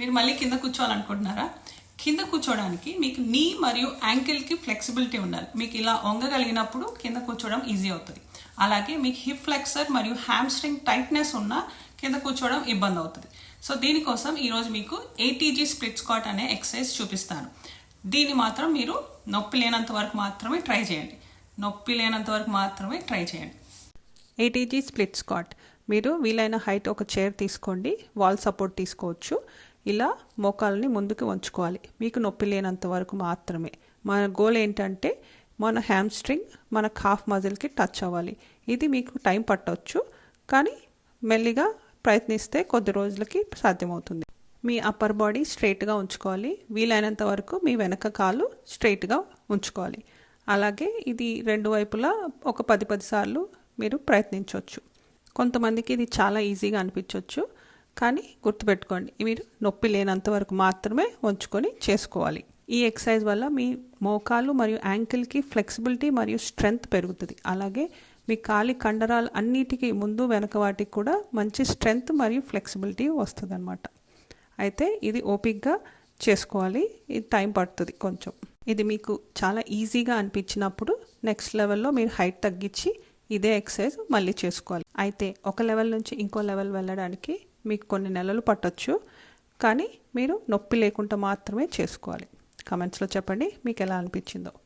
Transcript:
మీరు మళ్ళీ కింద కూర్చోవాలనుకుంటున్నారా? కింద కూర్చోవడానికి మీకు నీ మరియు యాంకిల్కి ఫ్లెక్సిబిలిటీ ఉండాలి. మీకు ఇలా వంగగలిగినప్పుడు కింద కూర్చోవడం ఈజీ అవుతుంది. అలాగే మీకు హిప్ ఫ్లెక్సర్ మరియు హ్యామ్స్ట్రింగ్ టైట్నెస్ ఉన్న కింద కూర్చోవడం ఇబ్బంది అవుతుంది. సో దీనికోసం ఈరోజు మీకు ATG స్ప్లిట్ స్క్వాట్ అనే ఎక్సర్సైజ్ చూపిస్తాను. దీన్ని మాత్రం మీరు నొప్పి లేనంత వరకు మాత్రమే ట్రై చేయండి. ATG split squat. మీరు వీలైన హైట్ ఒక చైర్ తీసుకోండి, వాల్ సపోర్ట్ తీసుకోవచ్చు. ఇలా మోకాలని ముందుకు వంచుకోవాలి. మీకు నొప్పి లేనంత వరకు మాత్రమే. మన గోల్ ఏంటంటే మన హ్యామ్స్ట్రింగ్ మన కాఫ్ మజిల్కి టచ్ అవ్వాలి. ఇది మీకు టైం పట్టవచ్చు, కానీ మెల్లిగా ప్రయత్నిస్తే కొద్ది రోజులకి సాధ్యమవుతుంది. మీ అప్పర్ బాడీ స్ట్రైట్గా ఉంచుకోవాలి. వీలైనంత వరకు మీ వెనక కాలు స్ట్రైట్గా ఉంచుకోవాలి. అలాగే ఇది రెండు వైపులా ఒక 10 సార్లు మీరు ప్రయత్నించవచ్చు. కొంతమందికి ఇది చాలా ఈజీగా అనిపించవచ్చు, కానీ గుర్తుపెట్టుకోండి, మీరు నొప్పి లేనంత వరకు మాత్రమే ఉంచుకొని చేసుకోవాలి. ఈ ఎక్సర్సైజ్ వల్ల మీ మోకాలు మరియు యాంకిల్కి ఫ్లెక్సిబిలిటీ మరియు స్ట్రెంగ్త్ పెరుగుతుంది. అలాగే మీ కాలి కండరాలు అన్నిటికీ ముందు వెనక వాటికి కూడా మంచి స్ట్రెంగ్త్ మరియు ఫ్లెక్సిబిలిటీ వస్తుంది అన్నమాట. అయితే ఇది ఓపిక్గా చేసుకోవాలి. ఇది టైం పడుతుంది కొంచెం. ఇది మీకు చాలా ఈజీగా అనిపించినప్పుడు నెక్స్ట్ లెవెల్లో మీరు హైట్ తగ్గించి ఇదే ఎక్సర్సైజ్ మళ్ళీ చేసుకోవాలి. అయితే ఒక లెవెల్ నుంచి ఇంకో లెవెల్ వెళ్ళడానికి మీకు కొన్ని నెలలు పట్టొచ్చు, కానీ మీరు నొప్పి లేకుండా మాత్రమే చేసుకోవాలి. కామెంట్స్లో చెప్పండి మీకు ఎలా అనిపించిందో.